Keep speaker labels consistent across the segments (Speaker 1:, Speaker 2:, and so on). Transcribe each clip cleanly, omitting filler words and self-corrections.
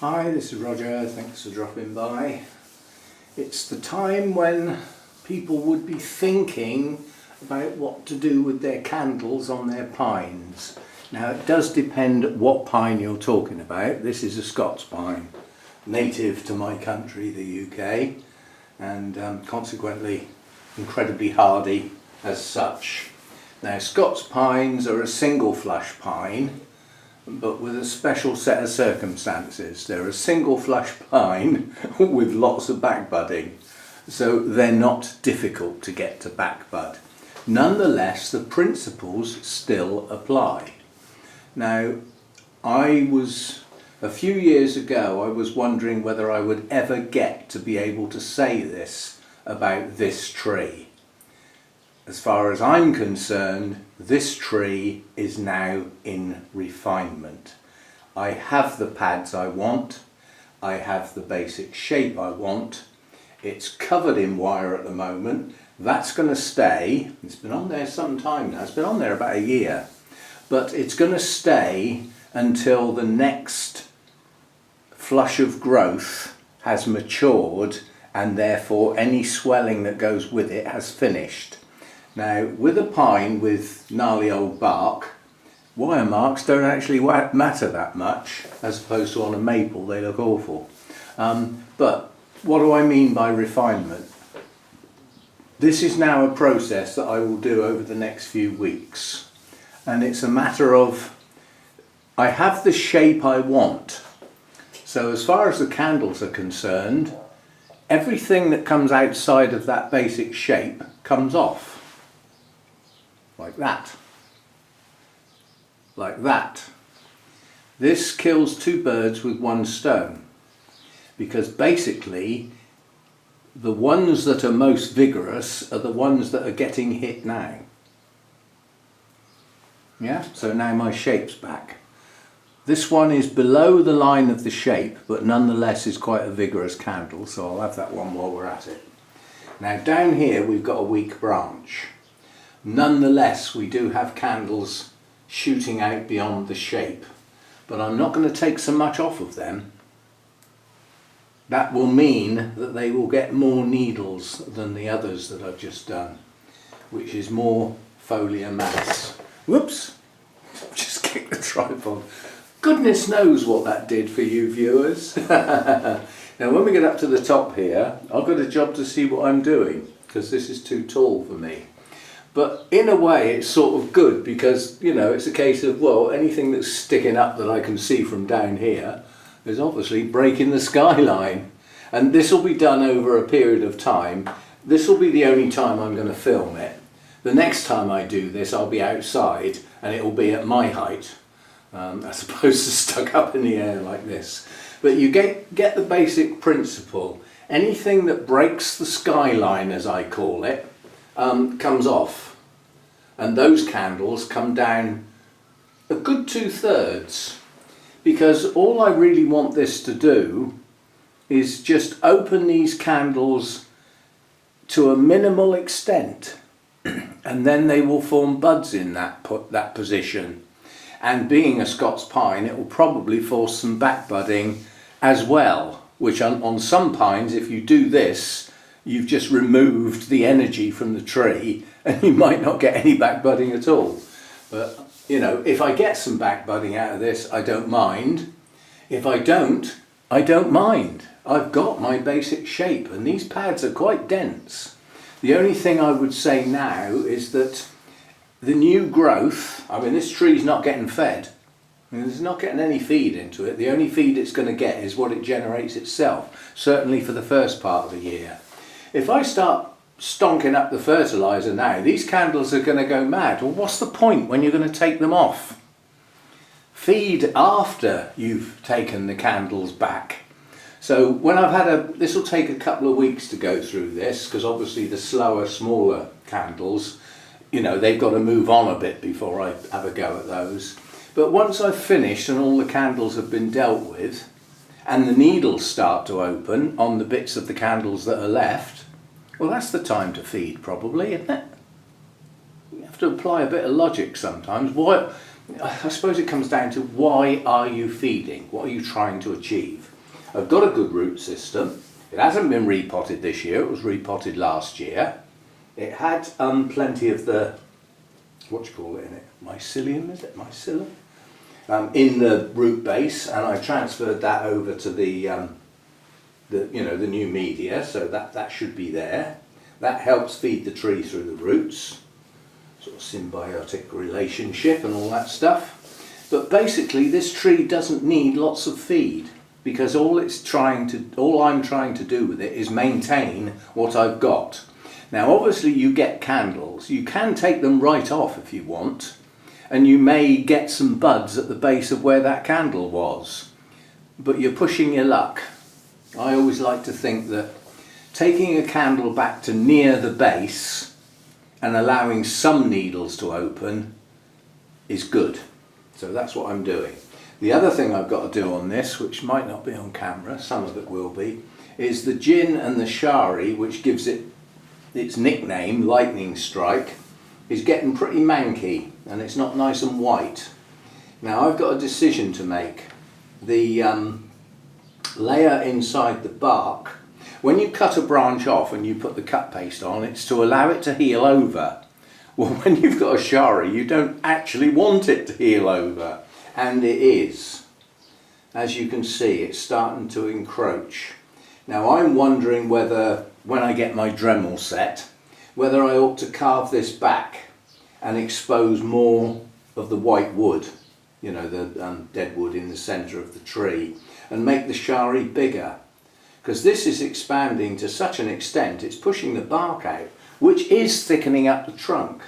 Speaker 1: Hi, this is Roger, thanks for dropping by. It's the time when people would be thinking about what to do with their candles on their pines. Now it does depend what pine you're talking about. This is a Scots pine, native to my country, the UK, and consequently incredibly hardy as such. Now Scots pines are a single flush pine, but with a special set of circumstances. They're a single flush pine with lots of back budding, so they're not difficult to get to back bud. Nonetheless, the principles still apply. Now, a few years ago, I was wondering whether I would ever get to be able to say this about this tree. As far as I'm concerned, this tree is now in refinement. I have the pads I want, I have the basic shape I want, it's covered in wire at the moment, that's going to stay, it's been on there some time now, it's been on there about a year, but it's going to stay until the next flush of growth has matured and therefore any swelling that goes with it has finished. Now, with a pine with gnarly old bark, wire marks don't actually matter that much, as opposed to on a maple, they look awful. But what do I mean by refinement? This is now a process that I will do over the next few weeks. And it's a matter of, I have the shape I want. So as far as the candles are concerned, everything that comes outside of that basic shape comes off. Like that. Like that. This kills two birds with one stone, because basically the ones that are most vigorous are the ones that are getting hit now. Yeah, so now my shape's back. This one is below the line of the shape, but nonetheless is quite a vigorous candle, so I'll have that one while we're at it. Now down here we've got a weak branch. Nonetheless, we do have candles shooting out beyond the shape, but I'm not going to take so much off of them. That will mean that they will get more needles than the others that I've just done, which is more foliar mass. Whoops, just kicked the tripod. Goodness knows what that did for you viewers. Now when we get up to the top here, I've got a job to see what I'm doing, because this is too tall for me. But in a way it's sort of good, because, you know, it's a case of, well, anything that's sticking up that I can see from down here is obviously breaking the skyline. And this will be done over a period of time. This will be the only time I'm going to film it. The next time I do this, I'll be outside and it will be at my height, as opposed to stuck up in the air like this. But you get the basic principle. Anything that breaks the skyline, as I call it, comes off, and those candles come down a good 2/3, because all I really want this to do is just open these candles to a minimal extent, and then they will form buds in that position, and being a Scots pine, it will probably force some back budding as well, which on some pines, if you do this, you've just removed the energy from the tree and you might not get any back budding at all. But, you know, if I get some back budding out of this, I don't mind. If I don't mind. I've got my basic shape and these pads are quite dense. The only thing I would say now is that the new growth, I mean, this tree's not getting fed. I mean, it's not getting any feed into it. The only feed it's going to get is what it generates itself, certainly for the first part of the year. If I start stonking up the fertiliser now, these candles are going to go mad. Well, what's the point when you're going to take them off? Feed after you've taken the candles back. So when I've had this will take a couple of weeks to go through this, because obviously the slower, smaller candles, you know, they've got to move on a bit before I have a go at those. But once I've finished and all the candles have been dealt with, and the needles start to open on the bits of the candles that are left, well, that's the time to feed, probably, isn't it? You have to apply a bit of logic sometimes. I suppose it comes down to why are you feeding? What are you trying to achieve? I've got a good root system. It hasn't been repotted this year, it was repotted last year. It had plenty of the, what do you call it in it? Mycelium, is it? Mycelium? In the root base, and I transferred that over to the new media, so that should be there. That helps feed the tree through the roots, sort of symbiotic relationship and all that stuff. But basically this tree doesn't need lots of feed, because all I'm trying to do with it is maintain what I've got. Now obviously you get candles, you can take them right off if you want, and you may get some buds at the base of where that candle was, but you're pushing your luck. I always like to think that taking a candle back to near the base and allowing some needles to open is good. So that's what I'm doing. The other thing I've got to do on this, which might not be on camera, some of it will be, is the gin and the shari, which gives it its nickname, lightning strike, is getting pretty manky and it's not nice and white. Now I've got a decision to make. The layer inside the bark, when you cut a branch off and you put the cut paste on, it's to allow it to heal over. Well, when you've got a shari, you don't actually want it to heal over, and it is. As you can see, it's starting to encroach. Now I'm wondering whether, when I get my Dremel set, whether I ought to carve this back and expose more of the white wood, you know, the dead wood in the centre of the tree, and make the shari bigger, because this is expanding to such an extent it's pushing the bark out, which is thickening up the trunk.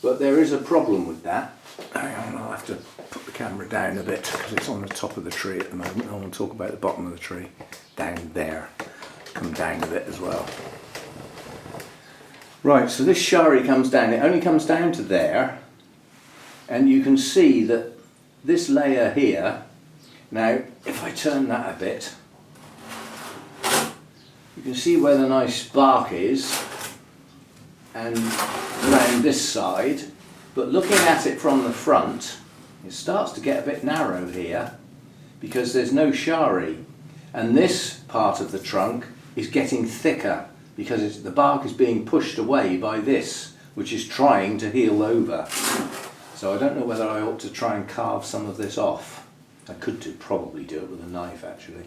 Speaker 1: But there is a problem with that. Hang on, I'll have to put the camera down a bit because it's on the top of the tree at the moment. I want to talk about the bottom of the tree. Down there. Come down a bit as well. Right, so this shari comes down, it only comes down to there, and you can see that this layer here, now if I turn that a bit, you can see where the nice bark is, and around this side, but looking at it from the front, it starts to get a bit narrow here, because there's no shari, and this part of the trunk is getting thicker, because the bark is being pushed away by this, which is trying to heal over. So I don't know whether I ought to try and carve some of this off. I could probably do it with a knife actually.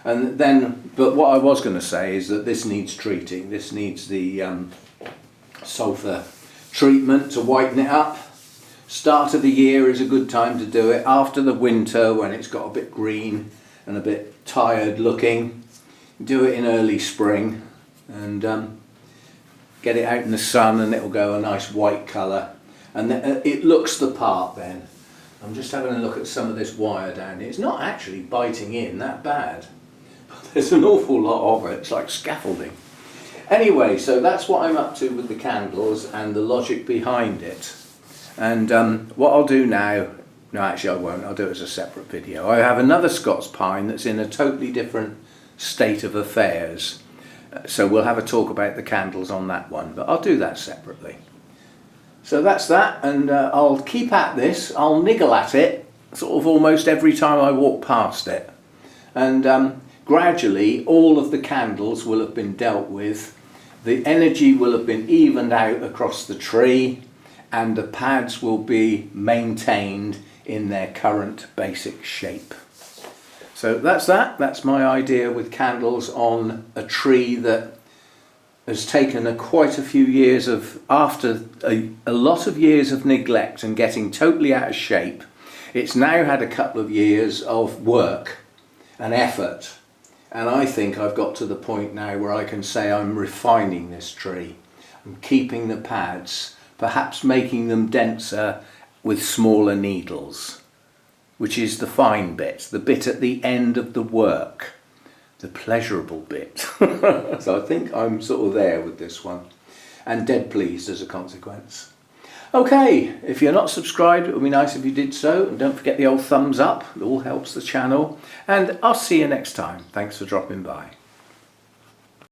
Speaker 1: And then, but what I was going to say is that this needs treating. This needs the sulphur treatment to whiten it up. Start of the year is a good time to do it. After the winter, when it's got a bit green and a bit tired looking, do it in early spring and get it out in the sun, and it'll go a nice white colour, and it looks the part then. I'm just having a look at some of this wire down here. It's not actually biting in that bad. There's an awful lot of it. It's like scaffolding. Anyway, so that's what I'm up to with the candles and the logic behind it. And what I'll do now, no actually I won't, I'll do it as a separate video. I have another Scots pine that's in a totally different state of affairs. So we'll have a talk about the candles on that one, but I'll do that separately. So that's that, and I'll keep at this. I'll niggle at it sort of almost every time I walk past it. And gradually all of the candles will have been dealt with. The energy will have been evened out across the tree, and the pads will be maintained in their current basic shape. So that's that. That's my idea with candles on a tree that has taken quite a few years of, after a lot of years of neglect and getting totally out of shape, it's now had a couple of years of work and effort. And I think I've got to the point now where I can say I'm refining this tree. I'm keeping the pads, perhaps making them denser with smaller needles, which is the fine bit, the bit at the end of the work, the pleasurable bit. So I think I'm sort of there with this one, and dead pleased as a consequence. Okay, if you're not subscribed, it would be nice if you did so, and don't forget the old thumbs up, it all helps the channel, and I'll see you next time. Thanks for dropping by.